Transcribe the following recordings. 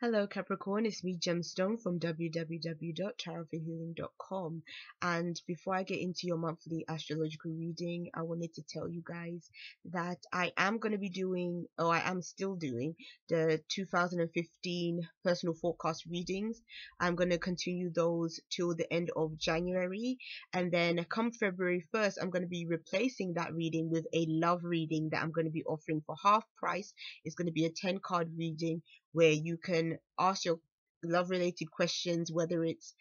Hello Capricorn, it's me Gemstone from www.tarotforhealing.com. And before I get into your monthly astrological reading, I wanted to tell you guys that I am going to be doing, or I am still doing, the 2015 personal forecast readings. I'm going to continue those till the end of January, and then come February 1st, I'm going to be replacing that reading with a love reading that I'm going to be offering for half price. It's going to be a 10 card reading where you can ask your love related questions, whether it's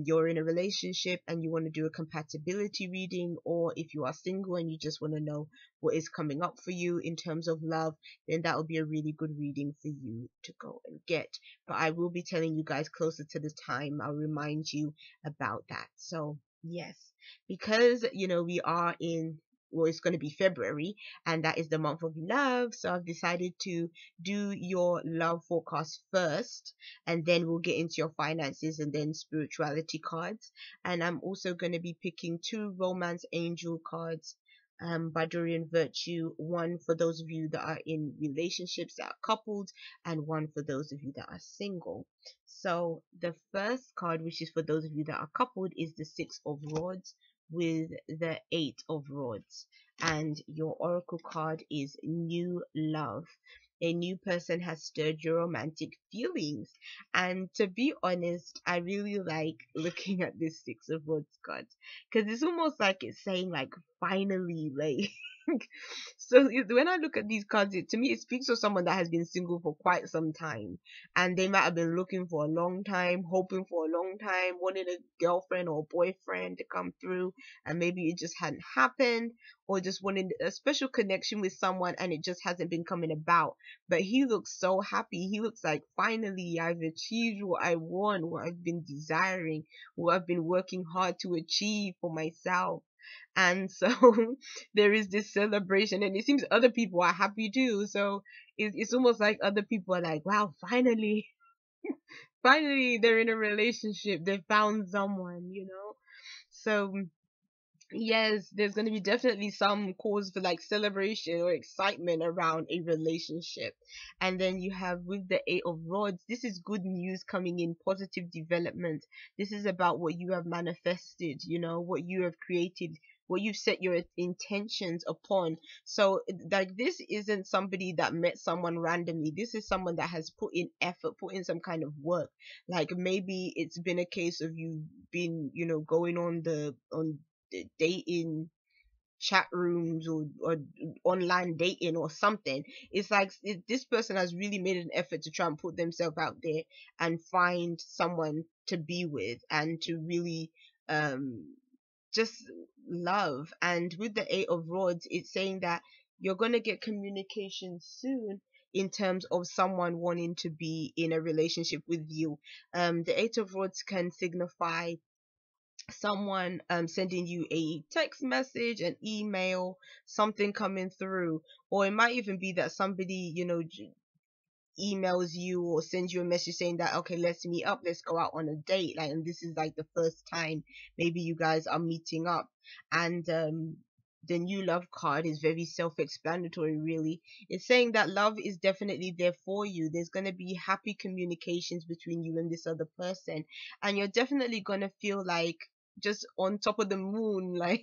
you're in a relationship and you want to do a compatibility reading, or if you are single and you just want to know what is coming up for you in terms of love, then that will be a really good reading for you to go and get. But I will be telling you guys closer to the time. I'll remind you about that. So yes, because we are in, well, it's going to be February, and that is the month of love. So I've decided to do your love forecast first, and then we'll get into your finances and then spirituality cards. And I'm also going to be picking two romance angel cards by Dorian Virtue, one for those of you that are in relationships that are coupled, and one for those of you that are single. So the first card, which is for those of you that are coupled, is the Six of Rods with the Eight of Rods, and your oracle card is New Love. A new person has stirred your romantic feelings. And to be honest, I really like looking at this Six of Rods card, because it's almost like it's saying, like, finally, like, so when I look at these cards, to me it speaks of someone that has been single for quite some time, and they might have been looking for a long time, hoping for a long time, wanting a girlfriend or boyfriend to come through, and maybe it just hadn't happened, or just wanting a special connection with someone and it just hasn't been coming about. But he looks so happy. He looks like, finally I've achieved what I want, what I've been desiring, what I've been working hard to achieve for myself. And so there is this celebration, and it seems other people are happy too. So it's almost like other people are like, wow, finally, finally they're in a relationship, they found someone. So yes, there's going to be definitely some cause for like celebration or excitement around a relationship. And then you have, with the Eight of Rods, this is good news coming in, positive development. This is about what you have manifested, what you have created, what you've set your intentions upon. So like, this isn't somebody that met someone randomly. This is someone that has put in effort, put in some kind of work. Like, maybe it's been a case of you been, going on the dating chat rooms, or online dating or something. It's like, this person has really made an effort to try and put themselves out there and find someone to be with and to really just love. And with the Eight of Rods, it's saying that you're going to get communication soon in terms of someone wanting to be in a relationship with you. The Eight of Rods can signify someone sending you a text message, an email, something coming through. Or it might even be that somebody, emails you or sends you a message saying that, okay, let's meet up, let's go out on a date, like, and this is like the first time maybe you guys are meeting up. And the New Love card is very self-explanatory, really. It's saying that love is definitely there for you. There's going to be happy communications between you and this other person, and you're definitely going to feel like just on top of the moon, like,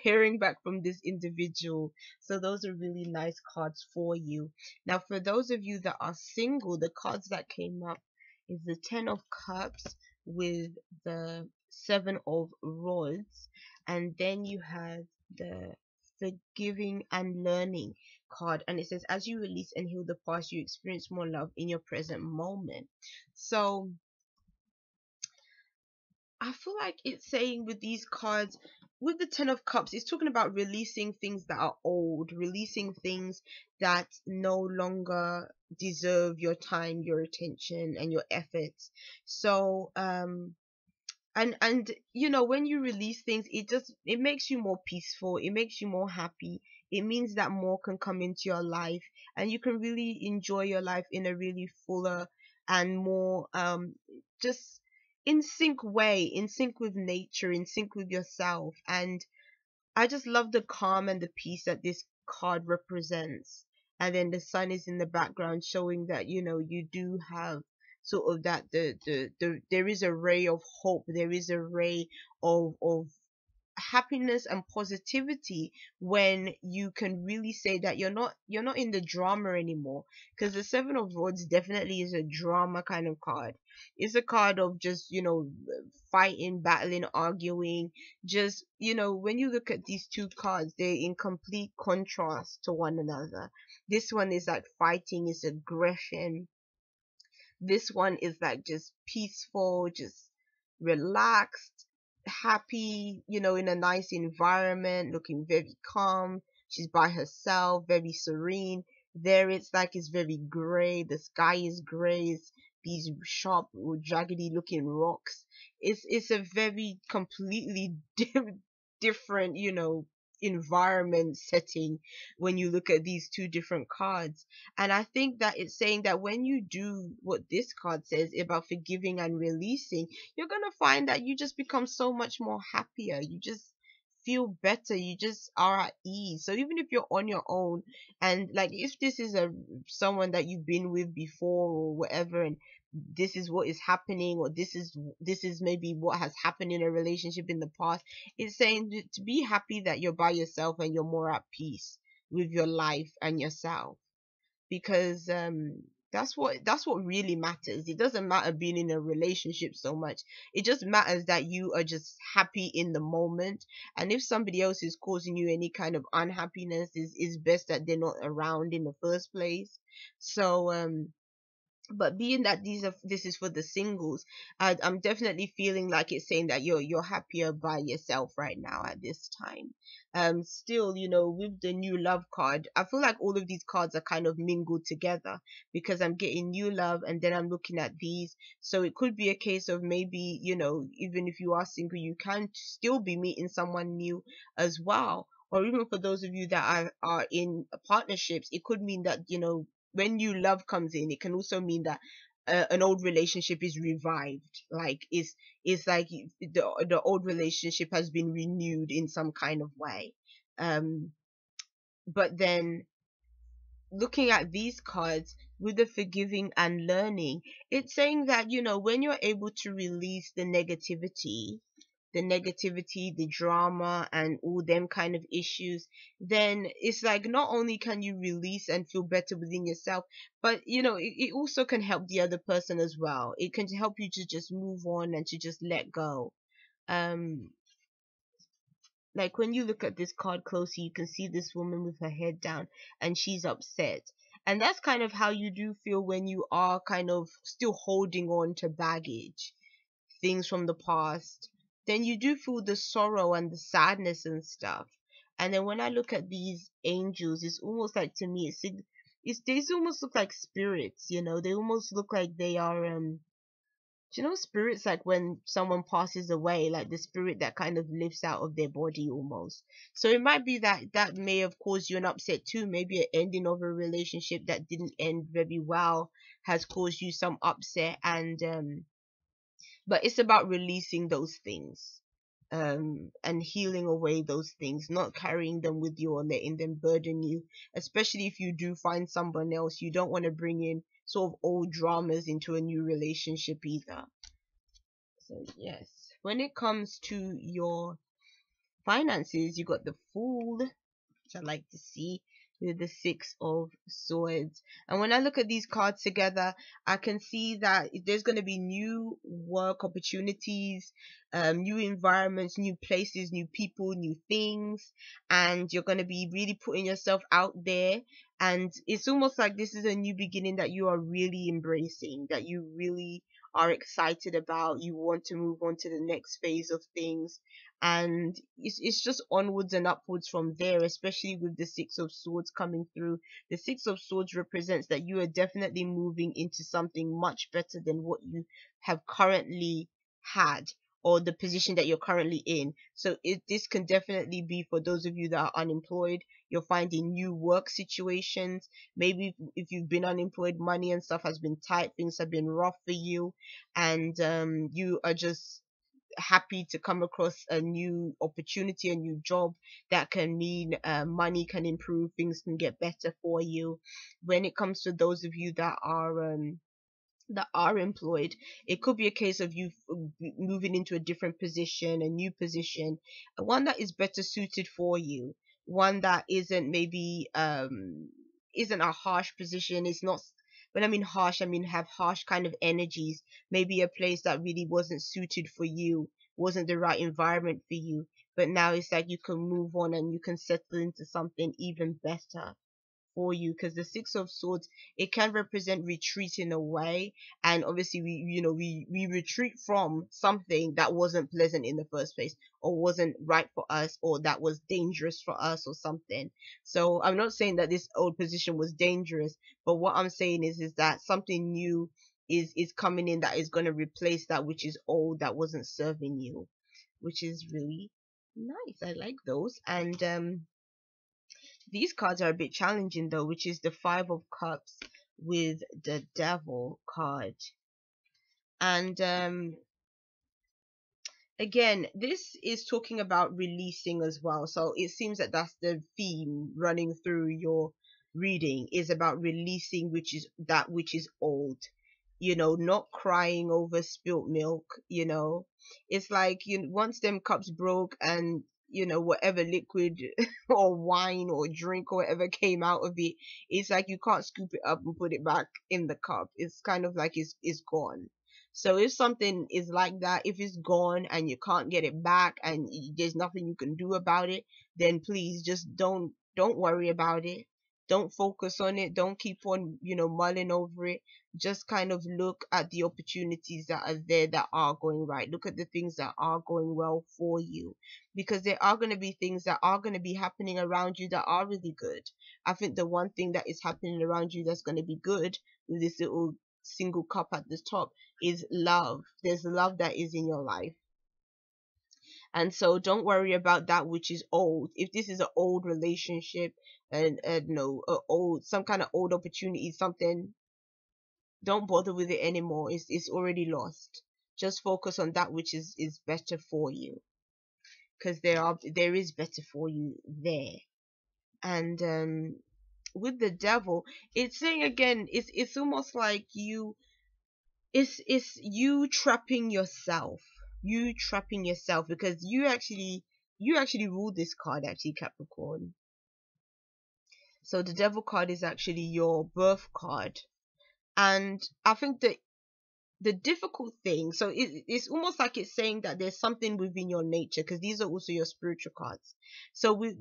hearing back from this individual. So those are really nice cards for you. Now, for those of you that are single, the cards that came up is the Ten of Cups with the Seven of Rods, and then you have the Forgiving and Learning card, and it says, as you release and heal the past, you experience more love in your present moment. So I feel like it's saying with these cards, with the Ten of Cups, it's talking about releasing things that are old, releasing things that no longer deserve your time, your attention, and your efforts. So and when you release things, it makes you more peaceful, it makes you more happy. It means that more can come into your life, and you can really enjoy your life in a really fuller and more just in sync way, in sync with nature, in sync with yourself. And I just love the calm and the peace that this card represents. and then the sun is in the background, showing that you do have sort of that there is a ray of hope, there is a ray of happiness and positivity when you can really say that you're not in the drama anymore, because the seven of rods definitely is a drama kind of card. It's a card of just fighting, battling, arguing. Just when you look at these two cards, they're in complete contrast to one another. This one is like fighting, is aggression. This one is like just peaceful, just relaxed, happy, in a nice environment, looking very calm. She's by herself, very serene. There it's like it's very gray. The sky is gray. It's these sharp, jaggedy looking rocks. It's a very completely different, environment setting when you look at these two different cards. And I think that it's saying that when you do what this card says about forgiving and releasing, you're going to find that you just become so much more happier. You just feel better. You just are at ease. So even if you're on your own, and like if this is a someone that you've been with before or whatever, and this is what is happening, or this is maybe what has happened in a relationship in the past, it's saying to be happy that you're by yourself and you're more at peace with your life and yourself, because that's what really matters. It doesn't matter being in a relationship so much. It just matters that you are just happy in the moment. And if somebody else is causing you any kind of unhappiness, is best that they're not around in the first place. So but being that this is for the singles, I'm definitely feeling like it's saying that you're happier by yourself right now at this time. Still, with the new love card, I feel like all of these cards are kind of mingled together, because I'm getting new love and then I'm looking at these. So it could be a case of maybe, even if you are single, you can still be meeting someone new as well. Or even for those of you that are in partnerships, it could mean that, when new love comes in, it can also mean that an old relationship is revived. Like it's like the old relationship has been renewed in some kind of way. Um, but then looking at these cards with the forgiving and learning, it's saying that when you're able to release the negativity, the drama, and all them kind of issues, then it's like not only can you release and feel better within yourself, but it also can help the other person as well. It can help you to just move on and to just let go. Um, like when you look at this card closely, you can see this woman with her head down and she's upset. And that's kind of how you do feel when you are kind of still holding on to baggage, things from the past. Then you do feel the sorrow and the sadness and stuff. And then when I look at these angels, it's almost like, to me, they almost look like spirits. They almost look like they are do you know spirits, like when someone passes away, like the spirit that kind of lifts out of their body almost. So it might be that that may have caused you an upset too. Maybe an ending of a relationship that didn't end very well has caused you some upset. And but it's about releasing those things, and healing away those things, not carrying them with you or letting them burden you. Especially if you do find someone else, you don't want to bring in sort of old dramas into a new relationship either. So yes, when it comes to your finances, you got the Fool, which I like to see, with the Six of Swords. And when I look at these cards together, I can see that there's going to be new work opportunities, new environments, new places, new people, new things, and you're going to be really putting yourself out there. And it's almost like this is a new beginning that you are really embracing, that you really are excited about. You want to move on to the next phase of things, and it's just onwards and upwards from there, especially with the Six of Swords coming through. The Six of Swords represents that you are definitely moving into something much better than what you have currently had, or the position that you're currently in. So this can definitely be for those of you that are unemployed. You're finding new work situations. Maybe if you've been unemployed, money and stuff has been tight, things have been rough for you, and you are just happy to come across a new opportunity, a new job that can mean money can improve, things can get better for you. When it comes to those of you that are employed, it could be a case of you moving into a different position, a new position, one that is better suited for you, one that isn't maybe isn't a harsh position. It's not, when I mean harsh, I mean have harsh kind of energies. Maybe a place that really wasn't suited for you, wasn't the right environment for you, but now it's like you can move on and you can settle into something even better for you. Because the Six of Swords, it can represent retreating away, and obviously we retreat from something that wasn't pleasant in the first place, or wasn't right for us, or that was dangerous for us or something. So I'm not saying that this old position was dangerous, but what I'm saying is that something new is coming in that is going to replace that which is old, that wasn't serving you, which is really nice. I like those. And these cards are a bit challenging though, which is the Five of Cups with the Devil card. And again, this is talking about releasing as well. So it seems that that's the theme running through your reading, is about releasing which is that which is old. Not crying over spilt milk. It's like, once them cups broke, and whatever liquid or wine or drink or whatever came out of it, it's like you can't scoop it up and put it back in the cup. It's kind of like it's gone. So if something is like that, if it's gone and you can't get it back, and there's nothing you can do about it, then please just don't worry about it. Don't focus on it. Don't keep on mulling over it. Just kind of look at the opportunities that are there, that are going right. Look at the things that are going well for you, because there are going to be things that are going to be happening around you that are really good. I think the one thing that is happening around you that's going to be good, with this little single cup at the top, is love. There's love that is in your life. And so don't worry about that which is old. If this is an old relationship, and no, old, some kind of old opportunity, something, don't bother with it anymore. It's already lost. Just focus on that which is better for you, because there is better for you there. And with the Devil, it's saying again, it's almost like it's you trapping yourself. You trapping yourself, because you actually rule this card, actually, Capricorn. So the Devil card is actually your birth card. And I think that the difficult thing, so it's almost like it's saying that there's something within your nature, because these are also your spiritual cards. So with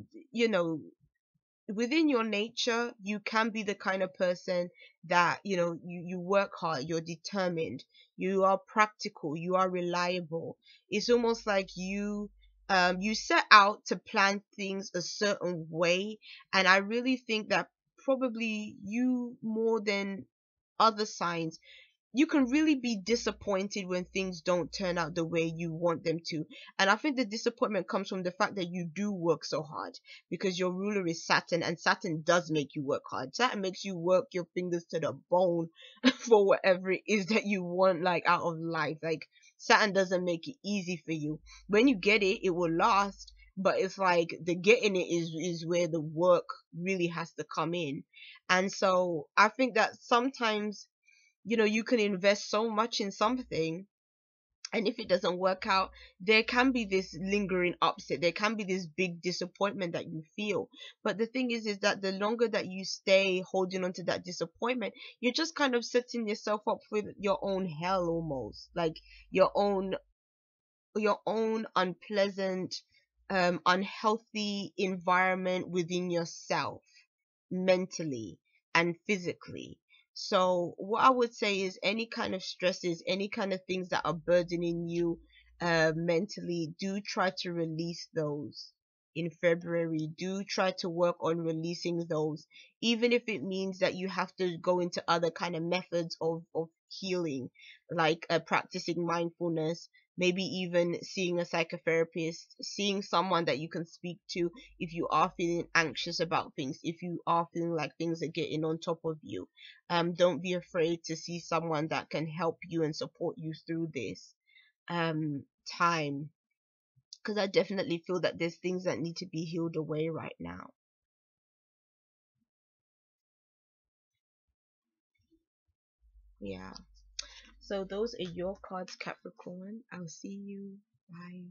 within your nature, you can be the kind of person that you work hard, you're determined, you are practical, you are reliable. It's almost like you set out to plan things a certain way. And I really think that probably you, more than other signs, you can really be disappointed when things don't turn out the way you want them to. And I think the disappointment comes from the fact that you do work so hard, because your ruler is Saturn, and Saturn does make you work hard. Saturn makes you work your fingers to the bone for whatever it is that you want, like, out of life. Like, Saturn doesn't make it easy for you. When you get it, it will last, but it's like the getting it is where the work really has to come in. And so I think that sometimes you can invest so much in something, and if it doesn't work out, there can be this lingering upset, there can be this big disappointment that you feel. But the thing is that the longer that you stay holding on to that disappointment, you're just kind of setting yourself up for your own hell, almost like your own unpleasant, unhealthy environment within yourself, mentally and physically. So what I would say is, any kind of stresses, any kind of things that are burdening you mentally, do try to release those in February. Do try to work on releasing those, even if it means that you have to go into other kind of methods of healing, like practicing mindfulness, maybe even seeing a psychotherapist, seeing someone that you can speak to if you are feeling anxious about things, if you are feeling like things are getting on top of you. Don't be afraid to see someone that can help you and support you through this. time, because I definitely feel that there's things that need to be healed away right now. Yeah. So those are your cards, Capricorn. I'll see you. Bye.